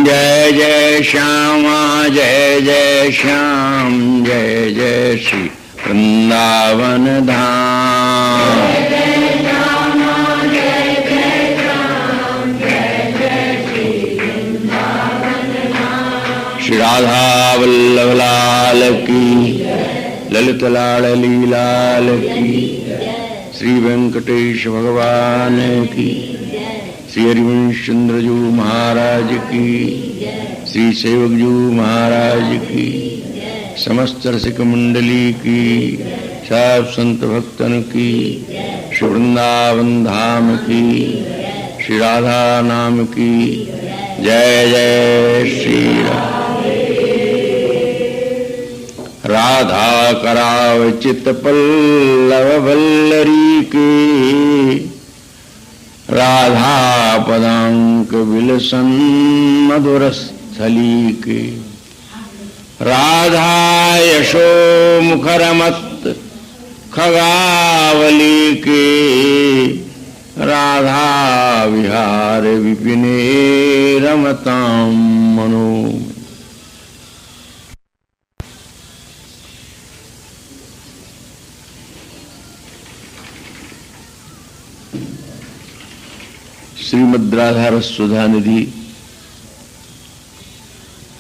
जय जय श्यामा जय जय श्याम, जय जय श्री वृंदावन धाम। श्री राधा वल्लभ लाल की, ललित लाडली लाल की, श्री वेंकटेश भगवान की, श्री हरिवंश चंद्र जी महाराज की, श्री सेवक जी महाराज की, समस्त रसिक मंडली की, सब संत भक्तन की, श्री वृंदावन धाम की, श्री राधा नाम की जय जय श्री राम। राधा कराव चित पल्लव वल्लरी के, राधा पदांक विलसन मधुर स्थली के, राधा यशो मुखरमत खगावली के, राधा विहार विपिने रमताम मनो। श्रीमद् राधा रस सुधा निधि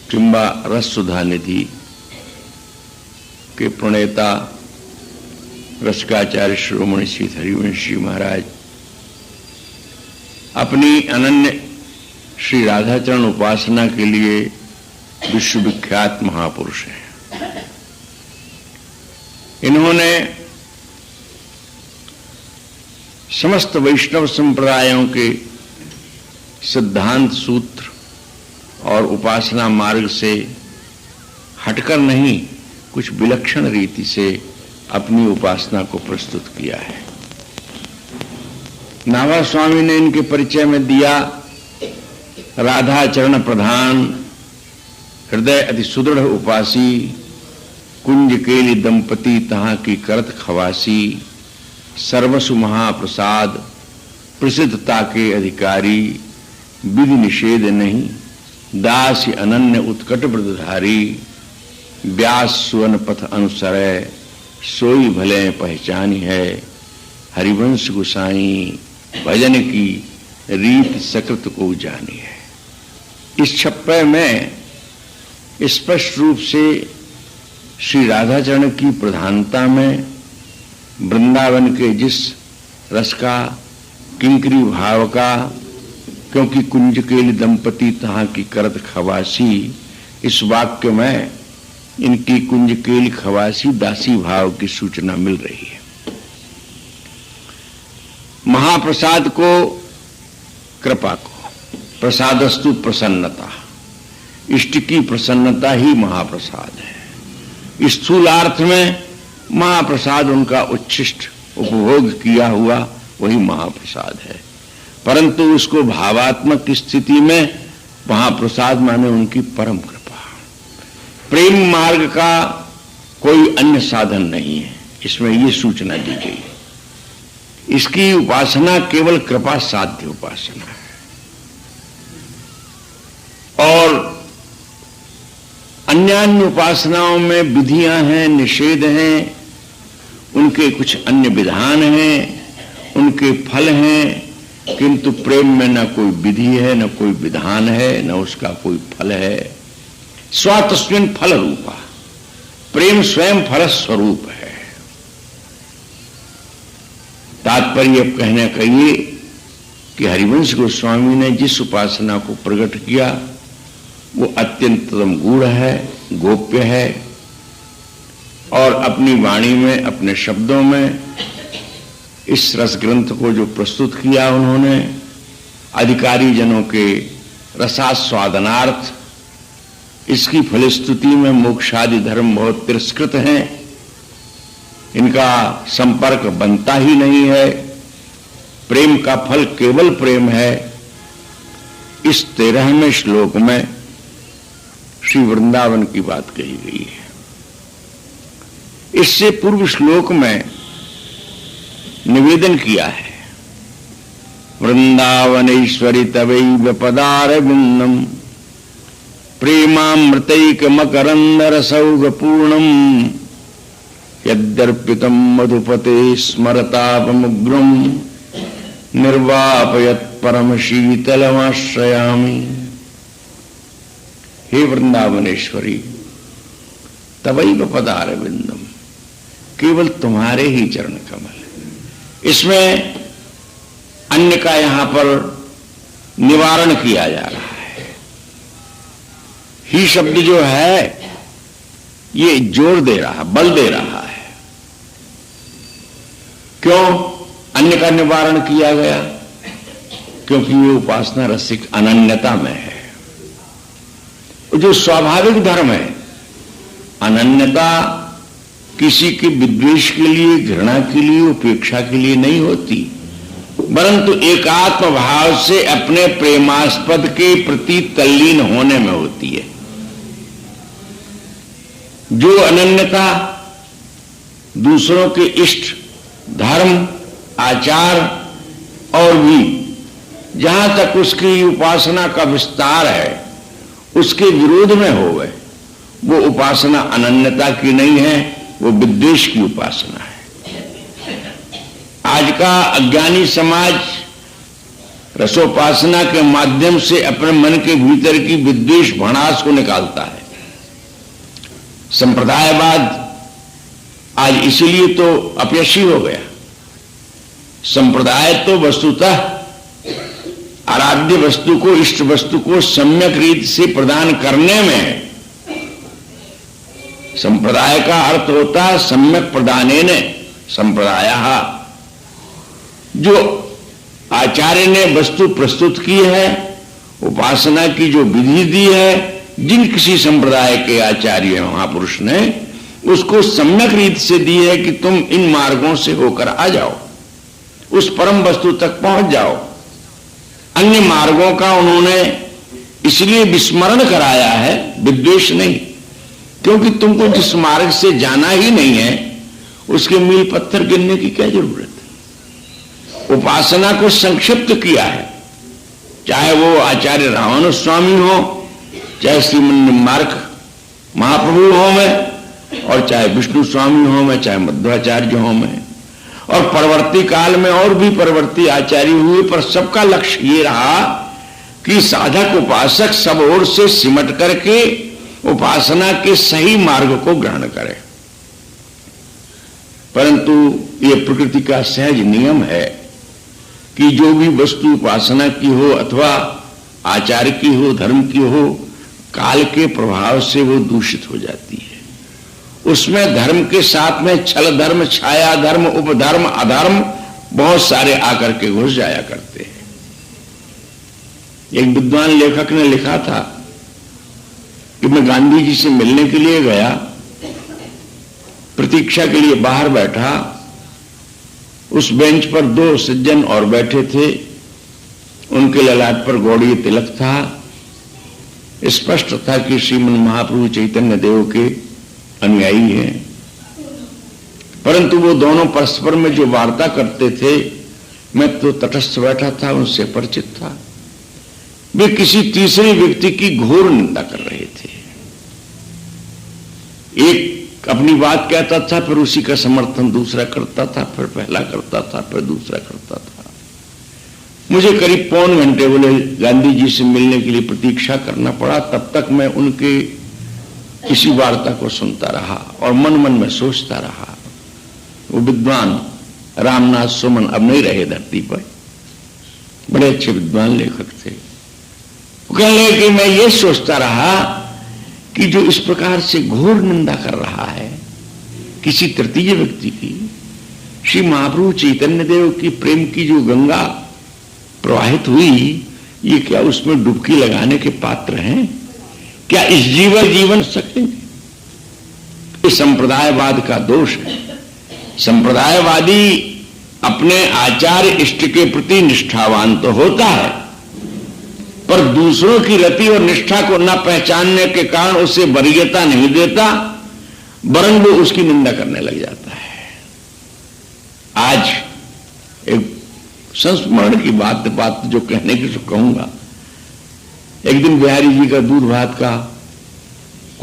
किंबा रस सुधा निधि के प्रणेता रसिकाचार्य शिरोमणि श्री हरिवंशी महाराज अपनी अनन्य श्री राधाचरण उपासना के लिए विश्वविख्यात महापुरुष हैं। इन्होंने समस्त वैष्णव संप्रदायों के सिद्धांत सूत्र और उपासना मार्ग से हटकर नहीं, कुछ विलक्षण रीति से अपनी उपासना को प्रस्तुत किया है। नाभा स्वामी ने इनके परिचय में दिया, राधा चरण प्रधान, हृदय अति सुदृढ़ उपासी, कुंज केली दंपति तहां की करत खवासी, सर्वसु महाप्रसाद, प्रसिद्धता के अधिकारी, विधि निषेध नहीं, दास अनन्य उत्कट व्रतधारी, व्यास सुवन पथ अनुसरै, सोई भले पहचानी है, हरिवंश गोसाई भजन की रीत सकृत को जानी है। इस छप्पे में स्पष्ट रूप से श्री राधाचरण की प्रधानता में वृंदावन के जिस रस का, किंकरी भाव का, क्योंकि कुंज केली दंपति तहां की करत खवासी, इस वाक्य में इनकी कुंज केली खवासी दासी भाव की सूचना मिल रही है। महाप्रसाद को, कृपा को, प्रसादस्तु प्रसन्नता, इष्ट की प्रसन्नता ही महाप्रसाद है। स्थूलार्थ में महाप्रसाद उनका उच्छिष्ट उपभोग किया हुआ वही महाप्रसाद है, परंतु उसको भावात्मक स्थिति में महाप्रसाद माने उनकी परम कृपा। प्रेम मार्ग का कोई अन्य साधन नहीं है, इसमें ये सूचना दी गई। इसकी उपासना केवल कृपा साध्य उपासना है, और अन्य उपासनाओं में विधियां हैं, निषेध हैं, उनके कुछ अन्य विधान हैं, उनके फल हैं, किंतु प्रेम में न कोई विधि है, न कोई विधान है, न उसका कोई फल है। स्वतस्मिन् फल रूपा, प्रेम स्वयं फल स्वरूप है। तात्पर्य कहने का ये कि हरिवंश गोस्वामी ने जिस उपासना को प्रकट किया वो अत्यंतम गूढ़ है, गोप्य है, और अपनी वाणी में, अपने शब्दों में इस रस ग्रंथ को जो प्रस्तुत किया उन्होंने, अधिकारी जनों के रसास्वादनार्थ, इसकी फलस्तुति में मोक्षादि धर्म बहुत तिरस्कृत हैं, इनका संपर्क बनता ही नहीं है, प्रेम का फल केवल प्रेम है। इस 13वें श्लोक में श्री वृंदावन की बात कही गई है। इससे पूर्व श्लोक में निवेदन किया है, वृंदावनेश्वरी तवैव पदारविंदम प्रेमामृतैक मकरंदर सौगपूर्णम यद्यर्पितम मधुपते स्मरतापमुग्रम निर्वापयत परम शीतलमाश्रयामि। हे वृंदावनेश्वरी, तवैव पदारविंदम, केवल तुम्हारे ही चरण कमल। इसमें अन्य का यहां पर निवारण किया जा रहा है। ही शब्द जो है ये जोर दे रहा, बल दे रहा है। क्यों अन्य का निवारण किया गया? क्योंकि ये उपासना रसिक अनन्यता में है। जो स्वाभाविक धर्म है, अनन्यता किसी के विद्वेष के लिए, घृणा के लिए, उपेक्षा के लिए नहीं होती, परंतु एकात्म भाव से अपने प्रेमास्पद के प्रति तल्लीन होने में होती है। जो अनन्यता दूसरों के इष्ट, धर्म, आचार और भी जहां तक उसकी उपासना का विस्तार है उसके विरोध में होवे, वो उपासना अनन्यता की नहीं है, वो विद्वेष की उपासना है। आज का अज्ञानी समाज रसोपासना के माध्यम से अपने मन के भीतर की विद्वेष भड़ास को निकालता है। संप्रदायवाद आज इसीलिए तो अपयशी हो गया। संप्रदाय तो वस्तुतः आराध्य वस्तु को, इष्ट वस्तु को सम्यक रीति से प्रदान करने में, संप्रदाय का अर्थ होता है सम्यक प्रदानेन संप्रदायः। जो आचार्य ने वस्तु प्रस्तुत की है, उपासना की जो विधि दी है, जिन किसी संप्रदाय के आचार्य महापुरुष ने उसको सम्यक रीति से दी है कि तुम इन मार्गों से होकर आ जाओ, उस परम वस्तु तक पहुंच जाओ। अन्य मार्गों का उन्होंने इसलिए विस्मरण कराया है, विद्वेष नहीं, क्योंकि तुमको जिस मार्ग से जाना ही नहीं है उसके मील पत्थर गिनने की क्या जरूरत है। उपासना को संक्षिप्त किया है, चाहे वो आचार्य रामानुज स्वामी हो, चाहे श्रीमन निम्बार्क महाप्रभु हो में, और चाहे विष्णु स्वामी हो में, चाहे मध्वाचार्य हो में, और परवर्ती काल में और भी परवर्ती आचार्य हुए, पर सबका लक्ष्य ये रहा कि साधक उपासक सब ओर से सिमट करके उपासना के सही मार्ग को ग्रहण करे। परंतु ये प्रकृति का सहज नियम है कि जो भी वस्तु उपासना की हो अथवा आचार की हो, धर्म की हो, काल के प्रभाव से वो दूषित हो जाती है। उसमें धर्म के साथ में छल धर्म, छाया धर्म, उपधर्म, अधर्म बहुत सारे आकर के घुस जाया करते हैं। एक विद्वान लेखक ने लिखा था कि मैं गांधी जी से मिलने के लिए गया, प्रतीक्षा के लिए बाहर बैठा, उस बेंच पर दो सज्जन और बैठे थे, उनके ललाट पर गौड़ीय तिलक था। स्पष्ट था कि श्रीमन महाप्रभु चैतन्य देव के अनुयायी हैं, परंतु वो दोनों परस्पर में जो वार्ता करते थे, मैं तो तटस्थ बैठा था, उनसे परिचित था। वे किसी तीसरे व्यक्ति की घोर निंदा कर रहे थे। एक अपनी बात कहता था, फिर उसी का समर्थन दूसरा करता था, फिर पहला करता था, फिर दूसरा करता था। मुझे करीब पौन घंटे बोले गांधी जी से मिलने के लिए प्रतीक्षा करना पड़ा। तब तक मैं उनके इसी वार्ता को सुनता रहा और मन मन में सोचता रहा। वो विद्वान रामनाथ सुमन अब नहीं रहे धरती पर, बड़े अच्छे विद्वान लेखक थे। वो कहने लगे कि मैं ये सोचता रहा कि जो इस प्रकार से घोर निंदा कर रहा है किसी तृतीय व्यक्ति की, श्री महाप्रभु चैतन्य देव की प्रेम की जो गंगा प्रवाहित हुई, ये क्या उसमें डुबकी लगाने के पात्र हैं? क्या इस जीवन सकेंगे? ये संप्रदायवाद का दोष है। संप्रदायवादी अपने आचार्य इष्ट के प्रति निष्ठावान तो होता है, पर दूसरों की रति और निष्ठा को न पहचानने के कारण उसे वरीयता नहीं देता, वरन वो उसकी निंदा करने लग जाता है। आज एक संस्मरण की बात जो कहने की तो कहूंगा। एक दिन बिहारी जी का दूध भात का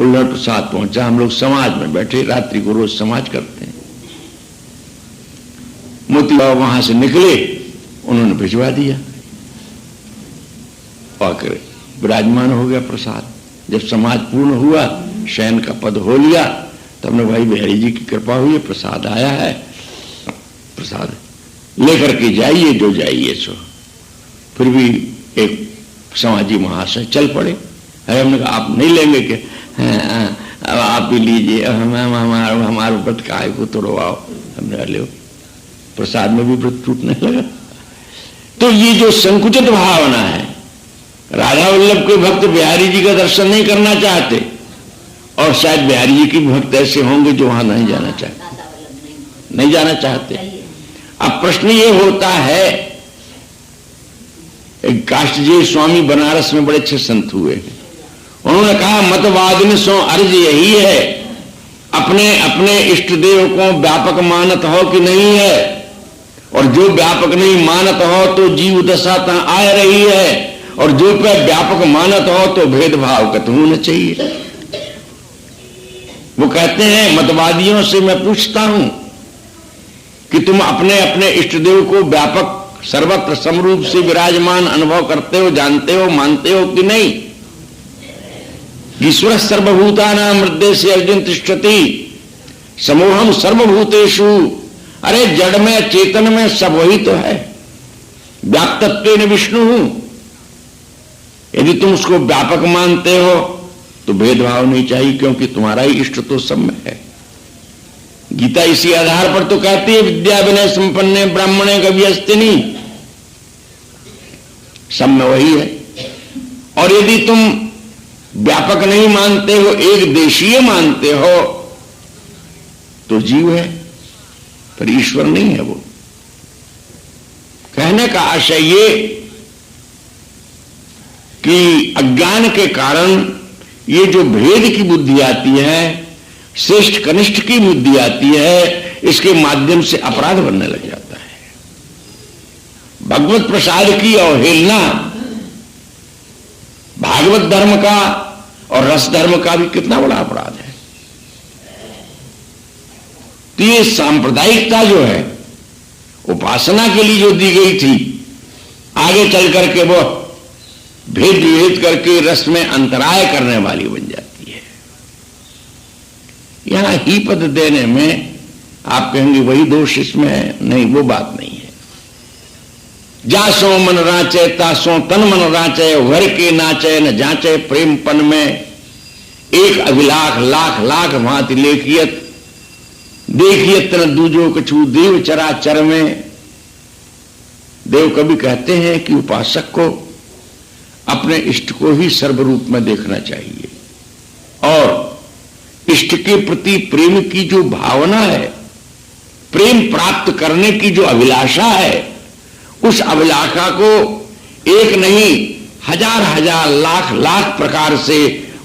कुल्हड़ प्रसाद पहुंचा। हम लोग समाज में बैठे, रात्रि को रोज समाज करते हैं। मोती बाबा वहां से निकले, उन्होंने भिजवा दिया, आकर विराजमान हो गया प्रसाद। जब समाज पूर्ण हुआ, शयन का पद हो लिया, तब हमने भाई बिहारी जी की कृपा हुई, प्रसाद आया है, प्रसाद लेकर के जाइए, जो जाइए सो। फिर भी एक समाजी महाशय चल पड़े। अरे हमने कहा आप नहीं लेंगे क्या? अब आप ही लीजिए, हमारे व्रत काय को तोड़वाओ। हमने ले प्रसाद में भी व्रत टूटने लगा। तो ये जो संकुचित भावना है, राधा वल्लभ के भक्त बिहारी जी का दर्शन नहीं करना चाहते, और शायद बिहारी जी के भक्त ऐसे होंगे जो वहां नहीं जाना चाहते, नहीं जाना चाहते। अब प्रश्न ये होता है, एक काष्टजी स्वामी बनारस में बड़े अच्छे संत हुए, उन्होंने कहा मतवादिन सो अर्ज यही है, अपने अपने इष्ट देव को व्यापक मानत हो कि नहीं है, और जो व्यापक नहीं मानत हो तो जीव दशा तहां आ रही है, और जो पे व्यापक मानत हो तो भेदभाव कत होना चाहिए। वो कहते हैं मतवादियों से मैं पूछता हूं कि तुम अपने अपने इष्ट देव को व्यापक सर्वत्र समरूप से विराजमान अनुभव करते हो, जानते हो, मानते हो कि नहीं? ईश्वर सर्वभूतानां हृदय से अर्जुन तिष्ठति समूहम सर्वभूतेषु। अरे जड़ में चेतन में सब वही तो है, व्याप्तत्वेन विष्णु। यदि तुम उसको व्यापक मानते हो तो भेदभाव नहीं चाहिए, क्योंकि तुम्हारा ही इष्ट तो सब में है। गीता इसी आधार पर तो कहती है विद्या विनय संपन्ने ब्राह्मणे कवियस्तिनी, सब में वही है। और यदि तुम व्यापक नहीं मानते हो, एक देशीय मानते हो, तो जीव है पर ईश्वर नहीं है। वो कहने का आशय ये कि अज्ञान के कारण ये जो भेद की बुद्धि आती है, श्रेष्ठ कनिष्ठ की बुद्धि आती है, इसके माध्यम से अपराध बनने लग जाता है। भगवत प्रसाद की अवहेलना भागवत धर्म का और रस धर्म का भी कितना बड़ा अपराध है। तो ये सांप्रदायिकता जो है, उपासना के लिए जो दी गई थी, आगे चल करके वो भेद विभेद करके रस में अंतराय करने वाली बन जाती है। यहां ही पद देने में आप कहेंगे वही दोष इसमें है, नहीं, वो बात नहीं है। जासो मन राचे तासो तन मन राचे, वर के नाचे न जाचे प्रेमपन में, एक अभिलाख लाख लाख भांति लेखियत, देखियत न दूजो कछु देव चराचर में। देव कवि कहते हैं कि उपासक को अपने इष्ट को ही सर्वरूप में देखना चाहिए, और इष्ट के प्रति प्रेम की जो भावना है, प्रेम प्राप्त करने की जो अभिलाषा है, उस अभिलाषा को एक नहीं हजार हजार लाख लाख प्रकार से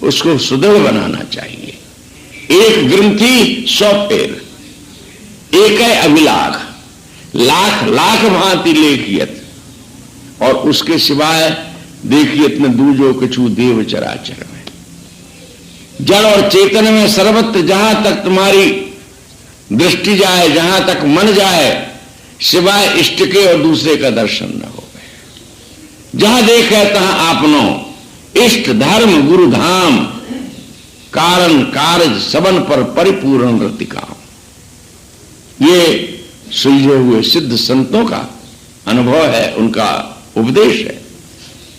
उसको सुदृढ़ बनाना चाहिए। एक ग्रंथि 100 पैर, एक है अभिलाख लाख लाख भांति लेखियत, और उसके सिवाय देखियत न दूजो कछु देव चराचर में। जड़ और चेतन में सर्वत्र जहां तक तुम्हारी दृष्टि जाए, जहां तक मन जाए, सिवाय इष्ट के और दूसरे का दर्शन न हो। जहां देखे तहां आपनो इष्ट धर्म गुरु धाम, कारण कार्य सबन पर परिपूर्ण रतिकाम। ये सुलझे हुए सिद्ध संतों का अनुभव है, उनका उपदेश है।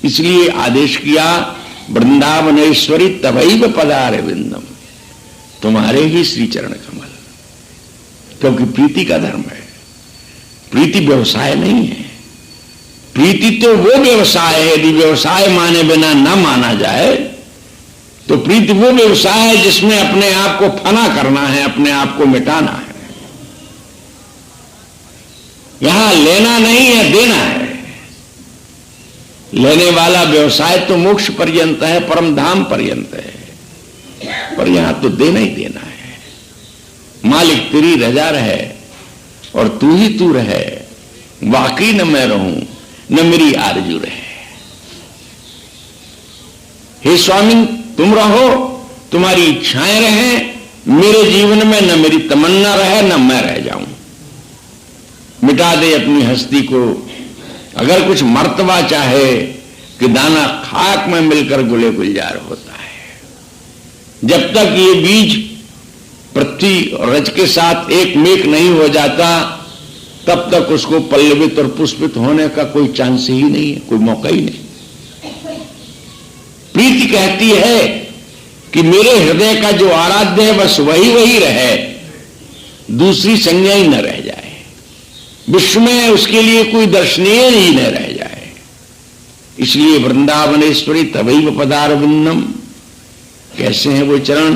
इसलिए आदेश किया वृंदावनेश्वरी तवैव पदार विंदम, तुम्हारे ही श्री चरण कमल, क्योंकि प्रीति का धर्म है। प्रीति व्यवसाय नहीं है। प्रीति तो वो व्यवसाय है, यदि व्यवसाय माने बिना न माना जाए तो प्रीति वो व्यवसाय है जिसमें अपने आप को फना करना है, अपने आप को मिटाना है। यहां लेना नहीं है, देना है। लेने वाला व्यवसाय तो मोक्ष पर्यंत है, परम धाम पर्यंत है, पर यहां तो देना ही देना है। मालिक तेरी रजा रहे और तू ही तू रहे, वाकई न मैं रहूं न मेरी आरजू रहे। हे स्वामी तुम रहो, तुम्हारी इच्छाएं रहें मेरे जीवन में, न मेरी तमन्ना रहे न मैं रह जाऊं। मिटा दे अपनी हस्ती को। अगर कुछ मर्तबा चाहे कि दाना खाक में मिलकर गुले गुलजार होता है। जब तक ये बीज पृथ्वी और रज के साथ एक मेक नहीं हो जाता तब तक उसको पल्लवित और पुष्पित होने का कोई चांस ही नहीं है, कोई मौका ही नहीं। प्रीति कहती है कि मेरे हृदय का जो आराध्य है बस वही वही रहे, दूसरी संज्ञा ही न रह जाए, विश्व में उसके लिए कोई दर्शनीय ही न रह जाए। इसलिए वृंदावनेश्वरी तवैव पदारविंदम, कैसे हैं वो चरण,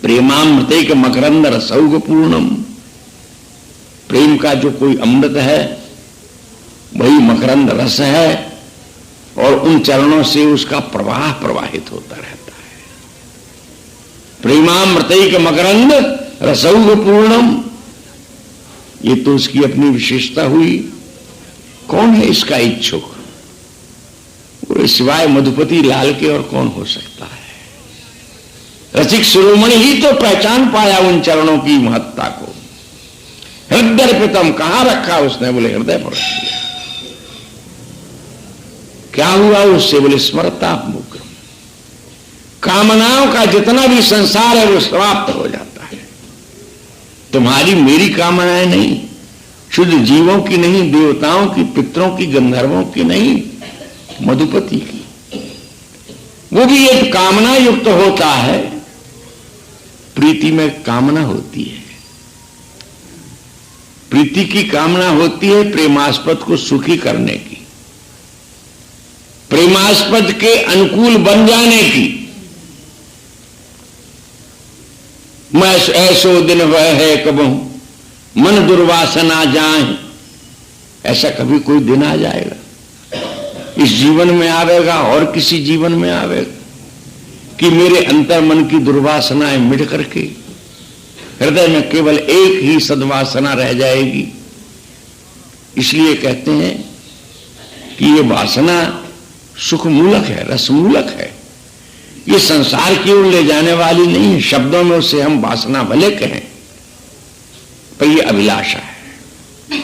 प्रेमामृतैक मकरंद रसौग पूर्णम, प्रेम का जो कोई अमृत है वही मकरंद रस है और उन चरणों से उसका प्रवाह प्रवाहित होता रहता है। प्रेमामृतैक मकरंद रसौग पूर्णम, ये तो उसकी अपनी विशेषता हुई। कौन है इसका इच्छुक, सिवाय मधुपति लाल के और कौन हो सकता है। रसिक शिरोमणि ही तो पहचान पाया उन चरणों की महत्ता को। हृदय पितम कहां रखा उसने, बोले हृदय पर रख दिया। क्या हुआ उससे, बोले स्मरता मुग्र, कामनाओं का जितना भी संसार है वो समाप्त हो जाता है। तुम्हारी मेरी कामनाएं नहीं, शुद्ध जीवों की नहीं, देवताओं की, पितरों की, गंधर्वों की नहीं, मधुपति की। वो भी एक कामना युक्त होता है। प्रीति में कामना होती है, प्रीति की कामना होती है प्रेमास्पद को सुखी करने की, प्रेमास्पद के अनुकूल बन जाने की। मैं ऐसो दिन वह है कबहू मन दुर्वासना जाए, ऐसा कभी कोई दिन आ जाएगा, इस जीवन में आवेगा और किसी जीवन में आवेगा कि मेरे अंतर मन की दुर्वासनाएं मिट करके हृदय में केवल एक ही सद्वासना रह जाएगी। इसलिए कहते हैं कि ये वासना सुख मूलक है, रस मूलक है, ये संसार की ओर ले जाने वाली नहीं है। शब्दों में उसे हम वासना भले कहें पर ये अभिलाषा है।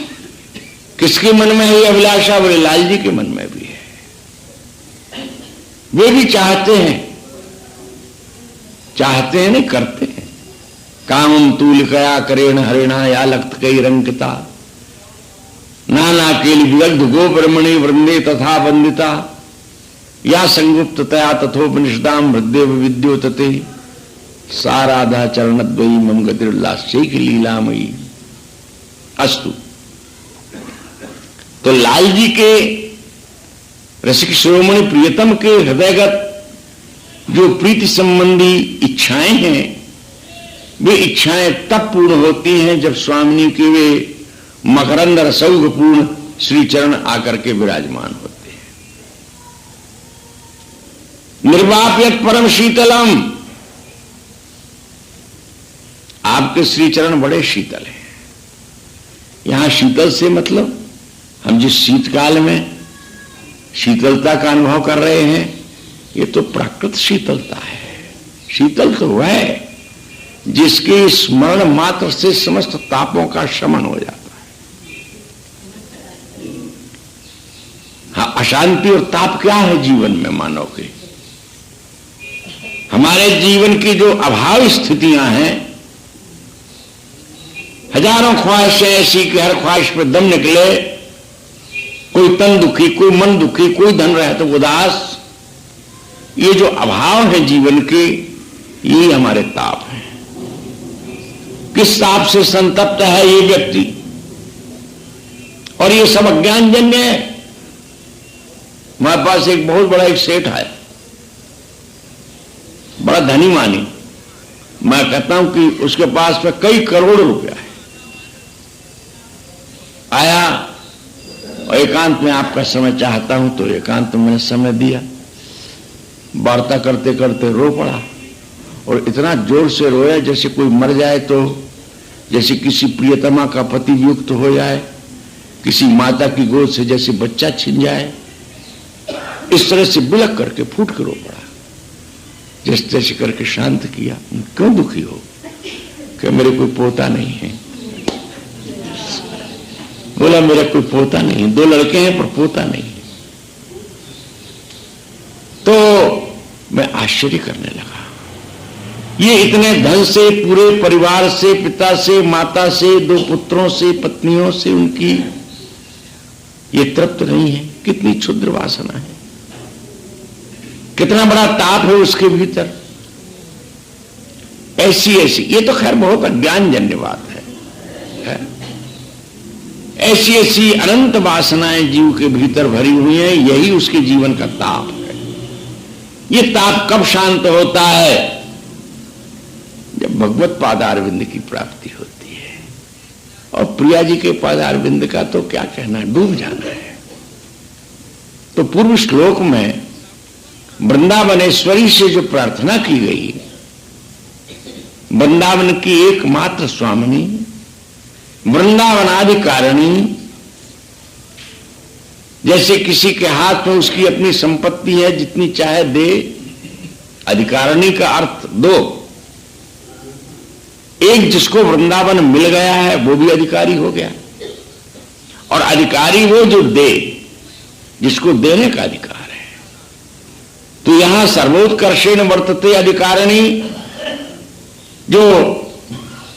किसके मन में है ये अभिलाषा, बोले लाल जी के मन में भी है। वे भी चाहते हैं नहीं, करते हैं। कामम तूलिकया करेण हरिणा या लक्त कई रंकिता, नाना केल विदग्ध गोब्रह्मणी वृंदे तथा वंदिता, या संगुप्ततया तथोपनिषदाम हृदय विद्योतते, साराधा चरणद्वयी मम गतिर्लास्यैक लीलामयी अस्तु। तो लाल जी के रसिक शिरोमणि प्रियतम के हृदयगत जो प्रीति संबंधी इच्छाएं हैं वे इच्छाएं तब पूर्ण होती हैं जब स्वामिनी के वे मकरंद रसौग पूर्ण श्री चरण आकर के विराजमान होते हैं। निर्वाप्यत परम शीतलम, आपके श्री चरण बड़े शीतल हैं। यहां शीतल से मतलब हम जिस शीतकाल में शीतलता का अनुभव कर रहे हैं ये तो प्राकृत शीतलता है। शीतल तो वह है जिसके स्मरण मात्र से समस्त तापों का शमन हो जाता है। हाँ, अशांति और ताप क्या है जीवन में मानव के, हमारे जीवन की जो अभाव स्थितियां हैं, हजारों ख्वाहिशें ऐसी कि हर ख्वाहिश पे दम निकले, कोई तन दुखी, कोई मन दुखी, कोई धन रहे तो उदास, ये जो अभाव है जीवन के ये हमारे ताप हैं। किस ताप से संतप्त है ये व्यक्ति, और ये सब अज्ञानजन्य है। हमारे पास एक बहुत बड़ा एक सेठ है, बड़ा धनी मानी, मैं कहता हूं कि उसके पास में कई करोड़ रुपया है। आया और एकांत में आपका समय चाहता हूं, तो एकांत में मैंने समय दिया। वार्ता करते करते रो पड़ा, और इतना जोर से रोया जैसे कोई मर जाए, तो जैसे किसी प्रियतमा का पति वियुक्त हो जाए, किसी माता की गोद से जैसे बच्चा छिन जाए, इस तरह से बिलख करके फूट कर रो पड़ा। जैसे तैसे करके शांत किया। क्यों दुखी हो? कि मेरे कोई पोता नहीं है। बोला मेरा कोई पोता नहीं, 2 लड़के हैं पर पोता नहीं है। तो मैं आश्चर्य करने लगा, ये इतने धन से, पूरे परिवार से, पिता से, माता से, 2 पुत्रों से, पत्नियों से उनकी ये तृप्त नहीं है। कितनी क्षुद्र वासना है, कितना बड़ा ताप है उसके भीतर। ऐसी ये तो खैर बहुत अज्ञानजन्य बात है। ऐसी ऐसी अनंत वासनाएं जीव के भीतर भरी हुई हैं, यही उसके जीवन का ताप है। ये ताप कब शांत होता है? जब भगवत पादारविंद की प्राप्ति होती है। और प्रिया जी के पादारविंद का तो क्या कहना, डूब जाना है। तो पूर्व श्लोक में वृंदावनेश्वरी से जो प्रार्थना की गई, वृंदावन की एकमात्र स्वामिनी, वृंदावनाधिकारिणी, जैसे किसी के हाथ में उसकी अपनी संपत्ति है, जितनी चाहे दे। अधिकारिणी का अर्थ 2, एक जिसको वृंदावन मिल गया है वो भी अधिकारी हो गया, और अधिकारी वो जो दे, जिसको देने का अधिकार है। तो यहां सर्वोत्कर्षेण वर्तते अधिकारिणी, जो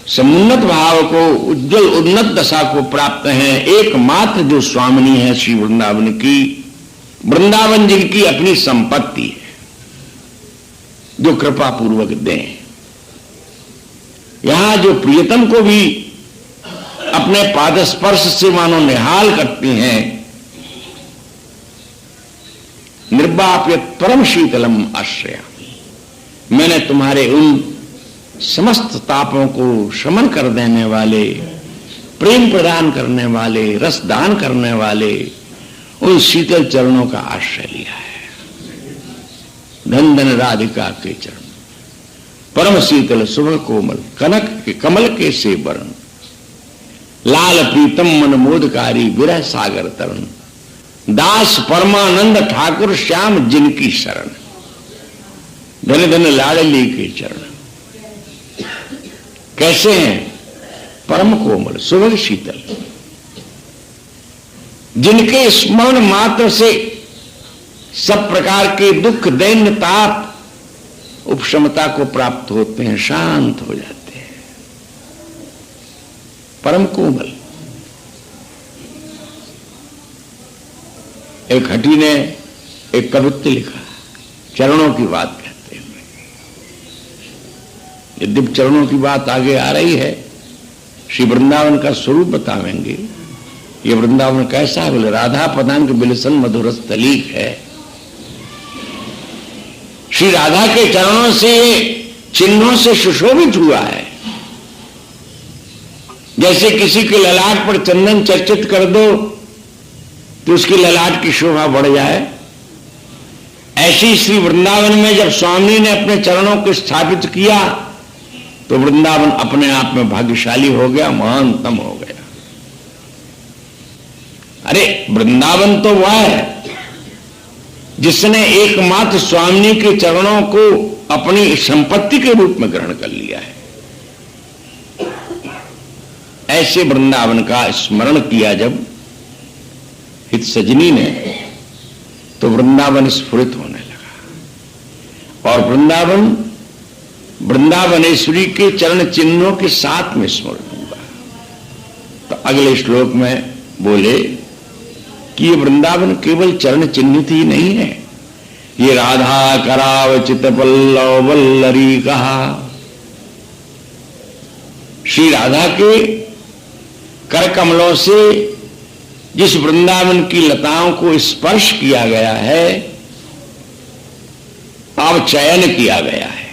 समुन्नत भाव को, उज्जवल उन्नत दशा को प्राप्त हैं, एकमात्र जो स्वामिनी है श्री वृंदावन की, वृंदावन जिनकी अपनी संपत्ति है, जो कृपा पूर्वक दें। यहां जो प्रियतम को भी अपने पादस्पर्श से मानो निहाल करती हैं, निर्वाप्यत परम शीतलम आश्रयामि, मैंने तुम्हारे उन समस्त तापों को शमन कर देने वाले, प्रेम प्रदान करने वाले, रस दान करने वाले उन शीतल चरणों का आश्रय लिया है। धन धन राधिका के चरण, परम शीतल सुबह कोमल, कनक के कमल के से वरण, लाल प्रीतम मन मोदकारी विरह सागर तरण, दास परमानंद ठाकुर श्याम जिनकी शरण, धन धन लाडली के चरण। कैसे हैं? परम कोमल, सुबह शीतल, जिनके स्मरण मात्र से सब प्रकार के दुख, दैन्य, ताप उपशमता को प्राप्त होते हैं, शांत हो जाते हैं। परम कोमल। एक हठी ने एक कवित्व लिखा, चरणों की बात कहते हैं। यद्यपि चरणों की बात आगे आ रही है, श्री वृंदावन का स्वरूप बतावेंगे। ये वृंदावन कैसा है? बोले राधा पदांक बिलसन मधुरस तलीक है। श्री राधा के चरणों से, चिन्हों से सुशोभित हुआ है। जैसे किसी के ललाट पर चंदन चर्चित कर दो तो उसकी ललाट की शोभा बढ़ जाए, ऐसी श्री वृंदावन में जब स्वामी ने अपने चरणों को स्थापित किया तो वृंदावन अपने आप में भाग्यशाली हो गया, महानतम हो गया। अरे वृंदावन तो वह है जिसने एकमात्र स्वामी के चरणों को अपनी संपत्ति के रूप में ग्रहण कर लिया है। ऐसे वृंदावन का स्मरण किया जब हित सजनी ने, तो वृंदावन स्फुरित होने लगा। और वृंदावन वृंदावनेश्वरी के चरण चिन्हों के साथ में स्मरण हुआ। तो अगले श्लोक में बोले कि ये वृंदावन केवल चरण चिन्हित ही नहीं है, ये राधा करावचित पल्लव वल्लरी कहा। श्री राधा के कर कमलों से जिस वृंदावन की लताओं को स्पर्श किया गया है, अब चयन किया गया है।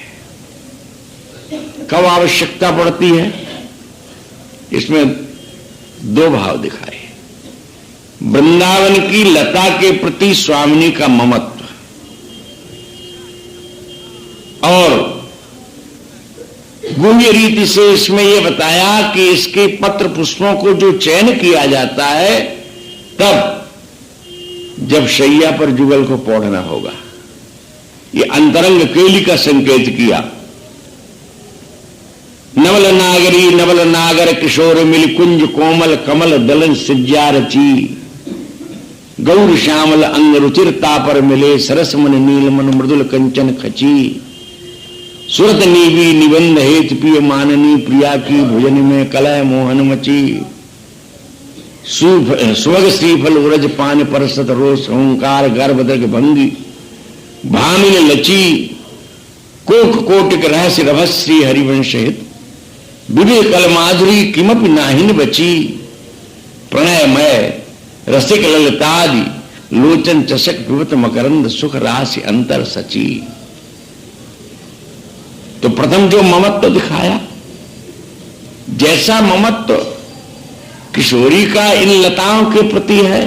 कब आवश्यकता पड़ती है? इसमें 2 भाव दिखाए। वृंदावन की लता के प्रति स्वामिनी का ममत्व, और गुह्य रीति से इसमें यह बताया कि इसके पत्र पुष्पों को जो चयन किया जाता है तब जब शैया पर जुगल को पौढ़ना होगा, ये अंतरंग केली का संकेत किया। नवल नागरी नवल नागर किशोर मिल कुंज कोमल कमल दलन सिज्जा रची, गौर श्यामल अंग रुचिरता पर मिले सरस मन नील मन मृदुल कंचन खची, सुरत नीवी निबंध हेत पिय माननी प्रिया की भुजन में कलय मोहन मची, सुभग श्रीफल उरज पान परसत रोष ओंकार गर्भदग भंगी, भामिन लची कोक कोटिक रहस्य रभश्री हरिवंश हित, विवेक कल माधुरी किमपि नाहिन बची, प्रणयमय रसिक ललितादि लोचन चषक पिबत मकरंद सुख राशि अंतर सची। तो प्रथम जो ममत्व दिखाया, जैसा ममत्व किशोरी का इन लताओं के प्रति है,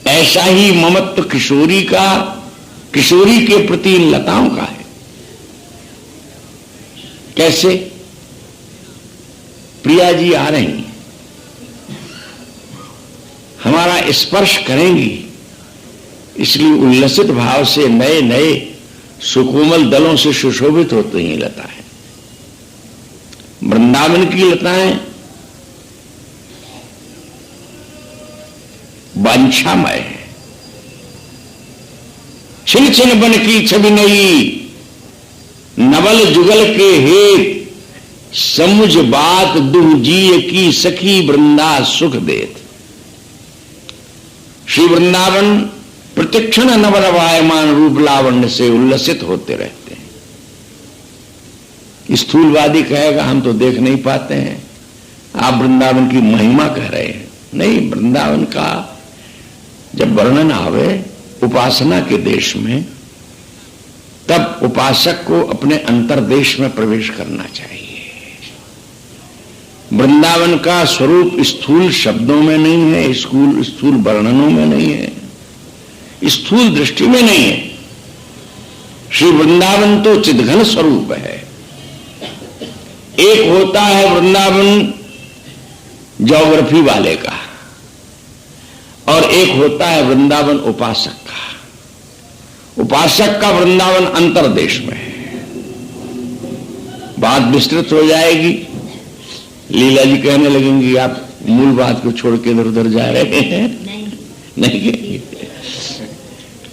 ऐसा ही ममत्व किशोरी का किशोरी के प्रति इन लताओं का है। कैसे? प्रिया जी आ रही, हमारा स्पर्श करेंगी, इसलिए उल्लसित भाव से नए नए सुकोमल दलों से सुशोभित होती हैं लताएं। वृंदावन की लताएं वांछामय है। छिन छिन बन की छवि नई, नवल जुगल के हेत, समुझ बात दुह जीय की सखी वृंदा सुख देत। श्री वृंदावन प्रतिक्षण नवरवायमान रूप लावण्य से उल्लसित होते रहते हैं। स्थूलवादी कहेगा हम तो देख नहीं पाते हैं, आप वृंदावन की महिमा कह रहे हैं। नहीं, वृंदावन का जब वर्णन आवे उपासना के देश में, तब उपासक को अपने अंतर्देश में प्रवेश करना चाहिए। वृंदावन का स्वरूप स्थूल शब्दों में नहीं है, स्थूल वर्णनों में नहीं है, स्थूल दृष्टि में नहीं है। श्री वृंदावन तो चिदघन स्वरूप है। एक होता है वृंदावन ज्योग्राफी वाले का, और एक होता है वृंदावन उपासक का। उपासक का वृंदावन अंतर्देश में है। बात विस्तृत हो जाएगी, लीला जी कहने लगेंगी आप मूल बात को छोड़ के इधर उधर जा रहे हैं। नहीं,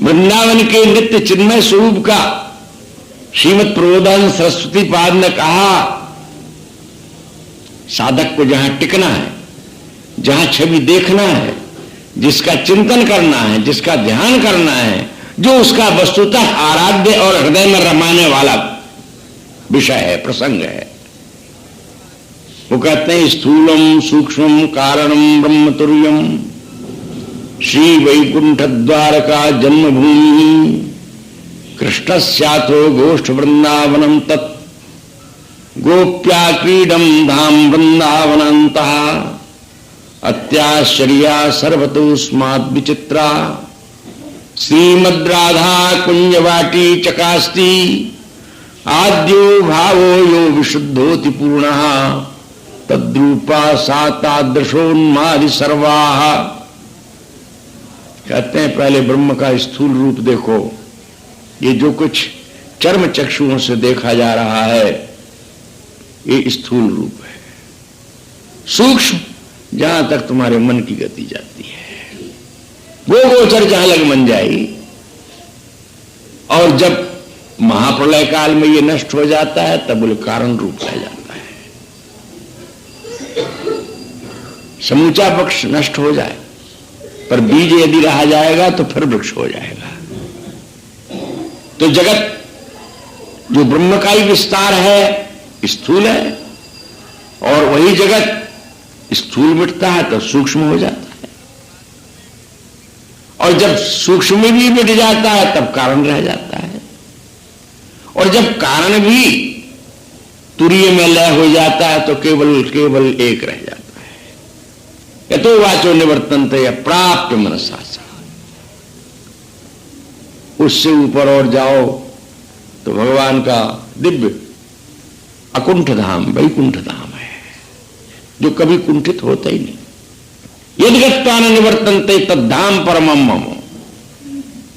वृंदावन के नित्य चिन्मय स्वरूप का श्रीमद प्रबोधानंद सरस्वती पाद ने कहा, साधक को जहां टिकना है, जहां छवि देखना है, जिसका चिंतन करना है, जिसका ध्यान करना है, जो उसका वस्तुतः आराध्य और हृदय में रमाने वाला विषय है, प्रसंग है, वो कहते हैं स्थूलम सूक्ष्म कारणम ब्रह्म तुर्यम श्री वैकुंठ द्वारका जन्मभूमि कृष्णस्याथो गोष्ठ वृंदावनम तत् गोप्या क्रीडम धाम वृंदावनंतः अत्याश्चर्या सर्वतोस्माद् विचित्रा श्रीमद् राधा कुंजवाटी चकास्ति आद्यो भावो यो विशुद्धोति पूर्णः तद्रूपा सा तादृशोन्मादि सर्वाः। कहते हैं पहले ब्रह्म का स्थूल रूप देखो, ये जो कुछ चर्म चक्षुओं से देखा जा रहा है ये स्थूल रूप है। सूक्ष्म जहां तक तुम्हारे मन की गति जाती है, वो गोचर जहां लग मन जाई, और जब महाप्रलय काल में ये नष्ट हो जाता है तब बोले कारण रूप रह जाता है। समूचा वृक्ष नष्ट हो जाए पर बीज यदि रहा जाएगा तो फिर वृक्ष हो जाएगा। तो जगत जो ब्रह्म का ही विस्तार है स्थूल है, और वही जगत स्थूल मिटता है तो सूक्ष्म हो जाता है, और जब सूक्ष्म भी मिट जाता है तब कारण रह जाता है, और जब कारण भी तुरीय में लय हो जाता है तो केवल एक रह जाता है। यतो वाचो निवर्तन्ते प्राप्त मनसा। उससे ऊपर और जाओ तो भगवान का दिव्य अकुंठ धाम वैकुंठ धाम है, जो कभी कुंठित होता ही नहीं। यदि गत्वा न निवर्तन्ते तद्धाम परमम मम।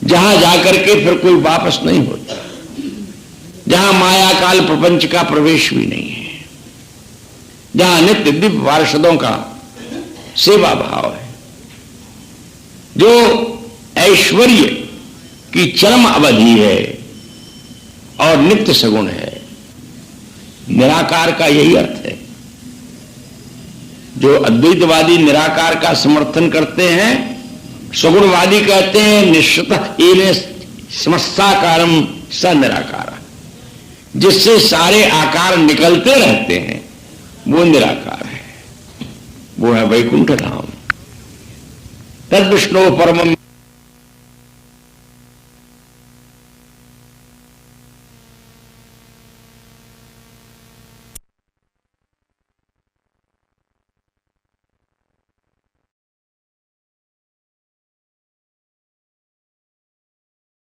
जहां जाकर के फिर कोई वापस नहीं होता, जहां माया काल प्रपंच का प्रवेश भी नहीं है, जहां नित्य दिव्य पार्षदों का सेवा भाव है, जो ऐश्वर्य की चरम अवधि है और नित्य सगुण है। निराकार का यही अर्थ है। जो अद्वैतवादी निराकार का समर्थन करते हैं, सगुणवादी कहते हैं निश्चित एने समस्ताकारम स निराकार, जिससे सारे आकार निकलते रहते हैं वो निराकार है, वो है वैकुंठ धाम। तद विष्णु परमम